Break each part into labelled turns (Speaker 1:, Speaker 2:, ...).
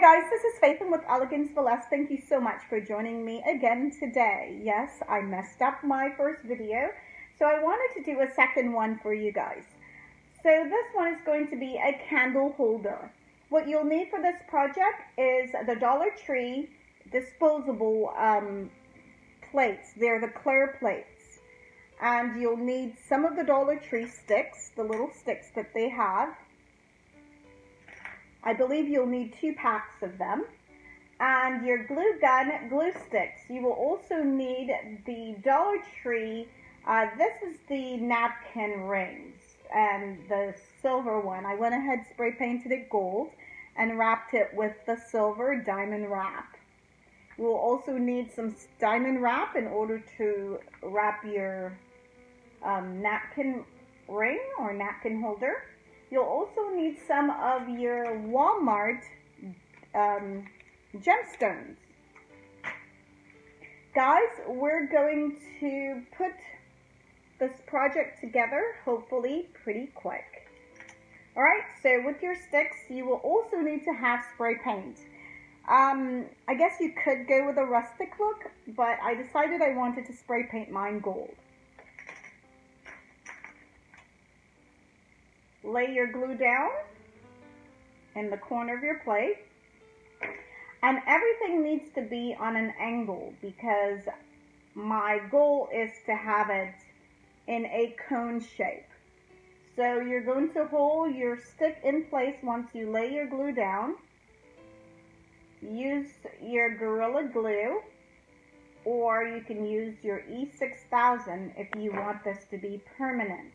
Speaker 1: guys, this is Faithlyn with Elegance. Thank you so much for joining me again today. Yes, I messed up my first video, so I wanted to do a second one for you guys. So this one is going to be a candle holder. What you'll need for this project is the Dollar Tree disposable plates. They're the clear plates. And you'll need some of the Dollar Tree sticks, the little sticks that they have. I believe you'll need 2 packs of them. And your glue gun, glue sticks. You will also need the Dollar Tree. This is the napkin rings and the silver one. I went ahead, spray painted it gold and wrapped it with the silver diamond wrap. You will also need some diamond wrap in order to wrap your napkin ring or napkin holder. You'll also need some of your Walmart gemstones. Guys, we're going to put this project together, hopefully pretty quick. Alright, so with your sticks, you will also need to have spray paint. I guess you could go with a rustic look, but I decided I wanted to spray paint mine gold. Lay your glue down in the corner of your plate, and everything needs to be on an angle because my goal is to have it in a cone shape. So you're going to hold your stick in place once you lay your glue down. Use your Gorilla Glue, or you can use your E6000 if you want this to be permanent.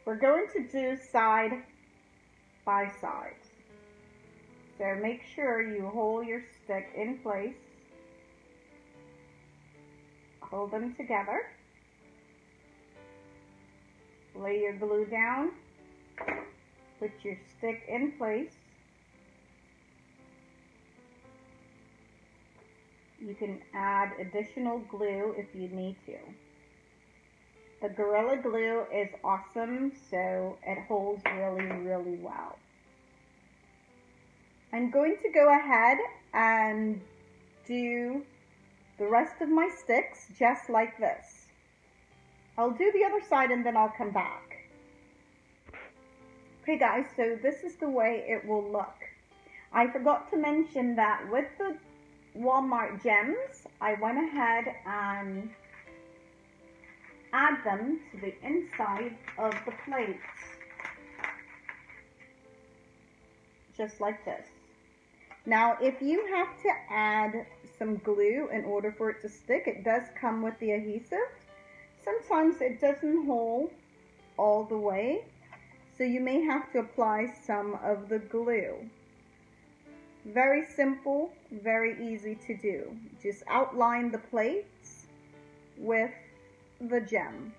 Speaker 1: We're going to do side by side. So make sure you hold your stick in place. Hold them together. Lay your glue down. Put your stick in place. You can add additional glue if you need to. The Gorilla Glue is awesome, so it holds really, really well. I'm going to go ahead and do the rest of my sticks just like this. I'll do the other side and then I'll come back. Okay guys, so this is the way it will look. I forgot to mention that with the Walmart gems, I went ahead and add them to the inside of the plates, just like this. Now, if you have to add some glue in order for it to stick, it does come with the adhesive. Sometimes it doesn't hold all the way, so you may have to apply some of the glue. Very simple, very easy to do. Just outline the plates with the gem.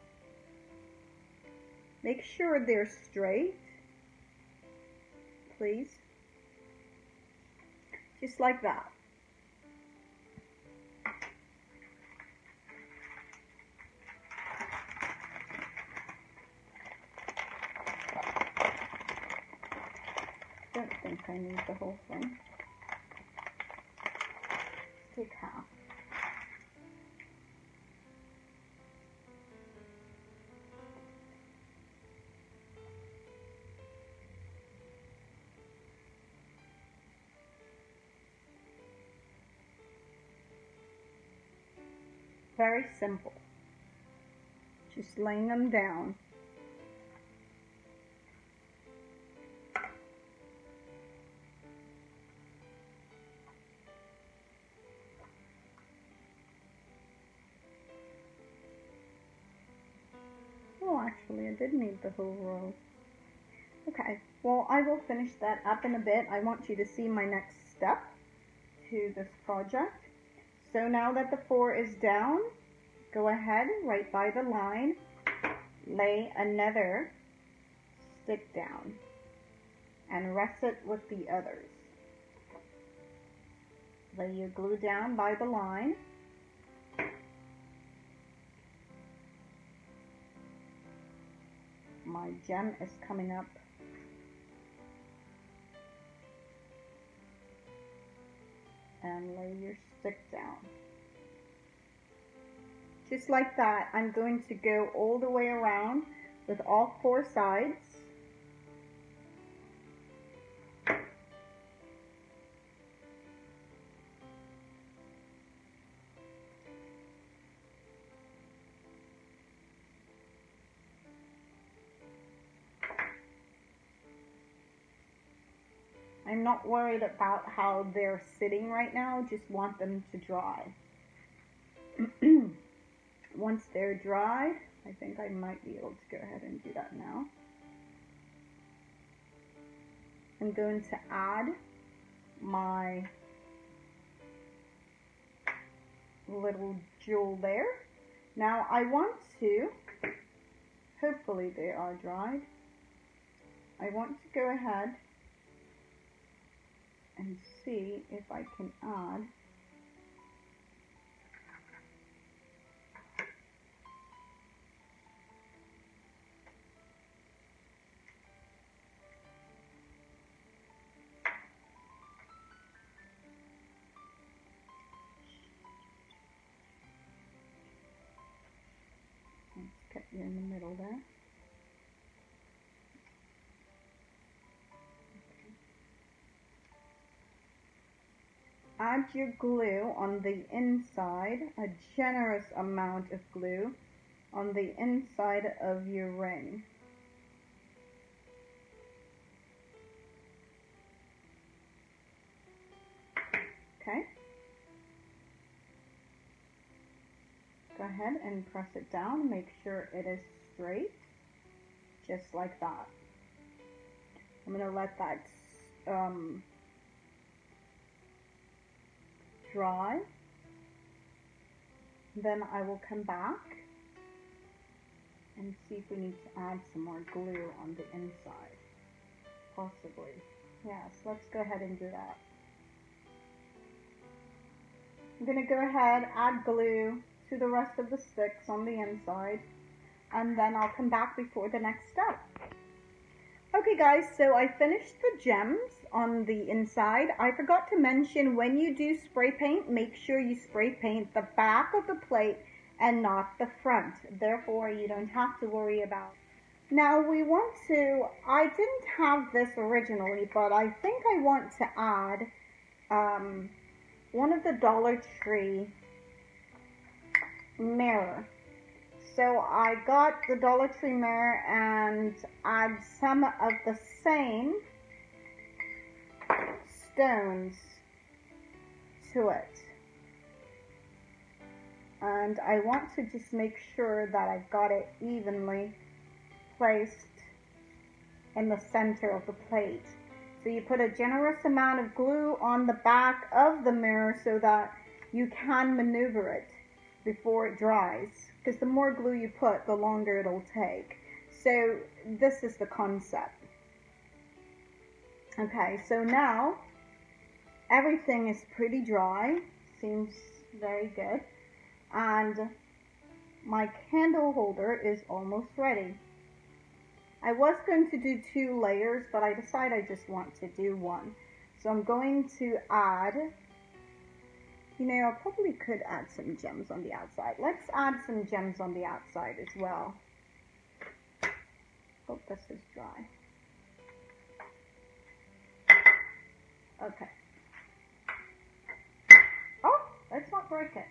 Speaker 1: Make sure they're straight, please. Just like that. Don't think I need the whole thing. Take half. Very simple. Just laying them down. Oh, actually, I did need the whole row. Okay, well, I will finish that up in a bit. I want you to see my next step to this project. So now that the 4 is down, go ahead right by the line, lay another stick down and rest it with the others. Lay your glue down by the line. My gem is coming up lay your stick down. Just like that, I'm going to go all the way around with all 4 sides. I'm not worried about how they're sitting right now, just want them to dry. Once they're dry, I think I might be able to go ahead and do that now. I'm going to add my little jewel there. Now I want to, hopefully they are dried, I want to go ahead and see if I can add cut you in the middle there. Add your glue on the inside, a generous amount of glue on the inside of your ring. Okay. Go ahead and press it down, make sure it is straight, just like that. I'm going to let that dry. Then I will come back and see if we need to add some more glue on the inside. Possibly. Yes, let's go ahead and do that. I'm going to go ahead, add glue to the rest of the sticks on the inside, and then I'll come back before the next step. Okay guys, so I finished the gems on the inside. I forgot to mention, when you do spray paint, make sure you spray paint the back of the plate and not the front. Therefore, you don't have to worry about it. Now we want to, I didn't have this originally, but I think I want to add one of the Dollar Tree mirror. So I got the Dollar Tree mirror and add some of the same stones to it. And I want to just make sure that I got it evenly placed in the center of the plate. So you put a generous amount of glue on the back of the mirror so that you can maneuver it before it dries, because the more glue you put, the longer it'll take. So this is the concept. Okay, so now everything is pretty dry, seems very good, and my candle holder is almost ready. I was going to do 2 layers, but I decided I just want to do 1. So I'm going to add, you know, I probably could add some gems on the outside. Let's add some gems on the outside as well. Hope this is dry. Okay. Oh, let's not break it.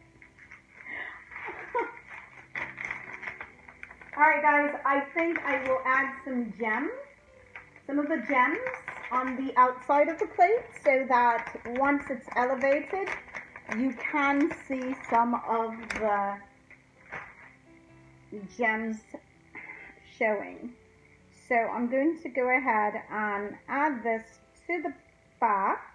Speaker 1: Alright guys, I think I will add some gems, some of the gems on the outside of the plate, so that once it's elevated, you can see some of the gems showing. So I'm going to go ahead and add this to the back.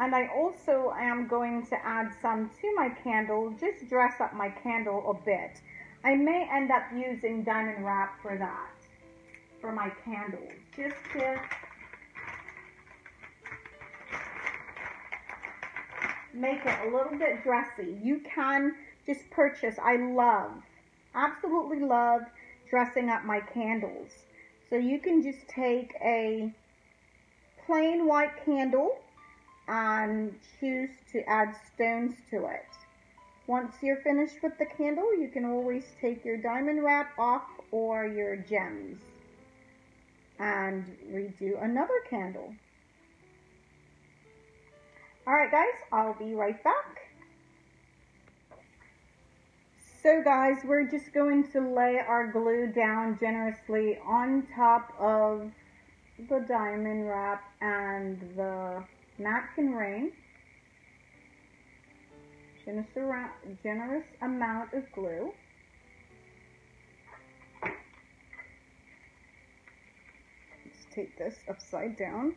Speaker 1: And I also am going to add some to my candle, just dress up my candle a bit. I may end up using diamond wrap for that, for my candle, just to make it a little bit dressy. You can just purchase, I absolutely love dressing up my candles. So you can just take a plain white candle and choose to add stones to it. Once you're finished with the candle, you can always take your diamond wrap off or your gems and redo another candle. Alright guys, I'll be right back. So guys, we're just going to lay our glue down generously on top of the diamond wrap and the napkin ring. Generous amount of glue. Let's take this upside down.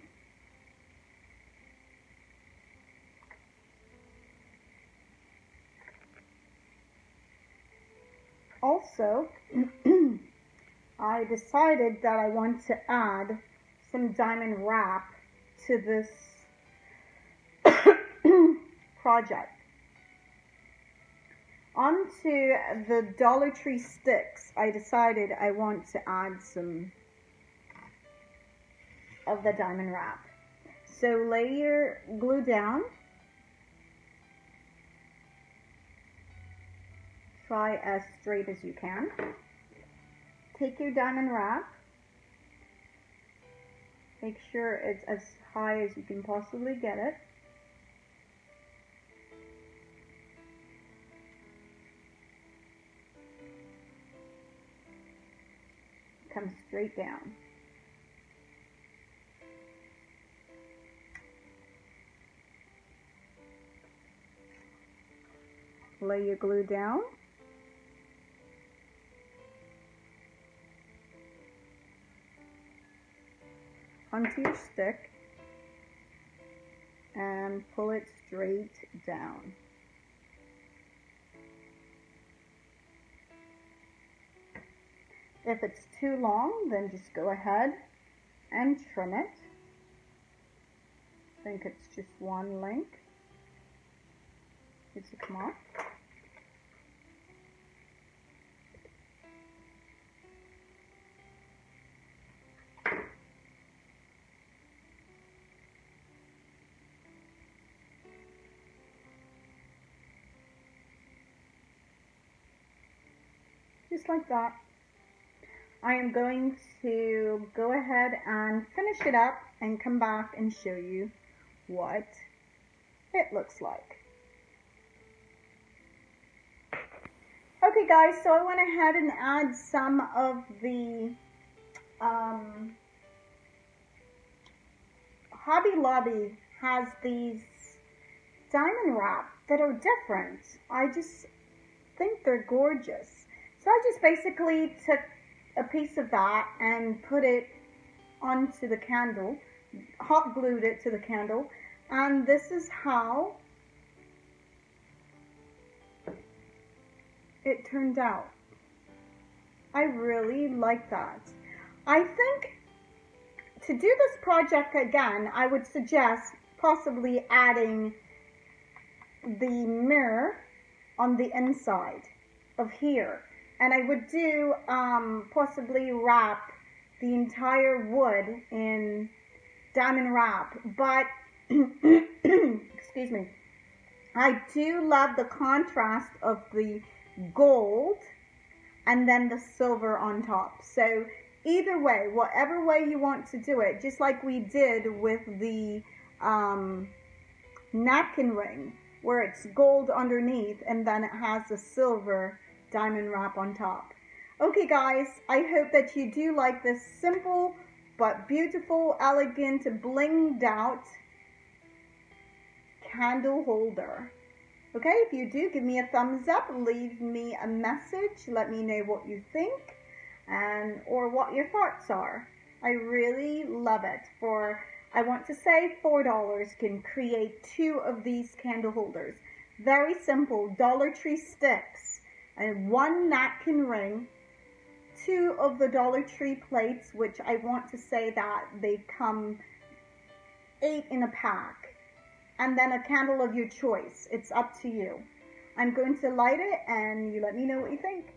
Speaker 1: Also, I decided that I want to add some diamond wrap to this project. Onto the Dollar Tree sticks, I decided I want to add some of the diamond wrap. So lay your glue down. Try as straight as you can. Take your diamond wrap. Make sure it's as high as you can possibly get it. Come straight down. Lay your glue down. Onto your stick and pull it straight down. If it's too long, then just go ahead and trim it. I think it's just one link. Needs to come off. Just like that. I am going to go ahead and finish it up and come back and show you what it looks like. Okay guys, so I went ahead and add some of the Hobby Lobby has these diamond wrap that are different. I just think they're gorgeous. So I just basically took a piece of that and put it onto the candle, hot glued it to the candle, and this is how it turned out. I really like that. I think to do this project again, I would suggest possibly adding the mirror on the inside of here. And I would do possibly wrap the entire wood in diamond wrap. But, excuse me, I do love the contrast of the gold and then the silver on top. So either way, whatever way you want to do it, just like we did with the napkin ring, where it's gold underneath and then it has the silver diamond wrap on top. Okay guys, I hope that you do like this simple but beautiful, elegant, blinged out candle holder. Okay, if you do, give me a thumbs up, leave me a message, let me know what you think and or what your thoughts are. I really love it. For, I want to say, $4 can create 2 of these candle holders. Very simple, Dollar Tree sticks and 1 napkin ring, 2 of the Dollar Tree plates, which I want to say that they come 8 in a pack, and then a candle of your choice. It's up to you. I'm going to light it and you let me know what you think.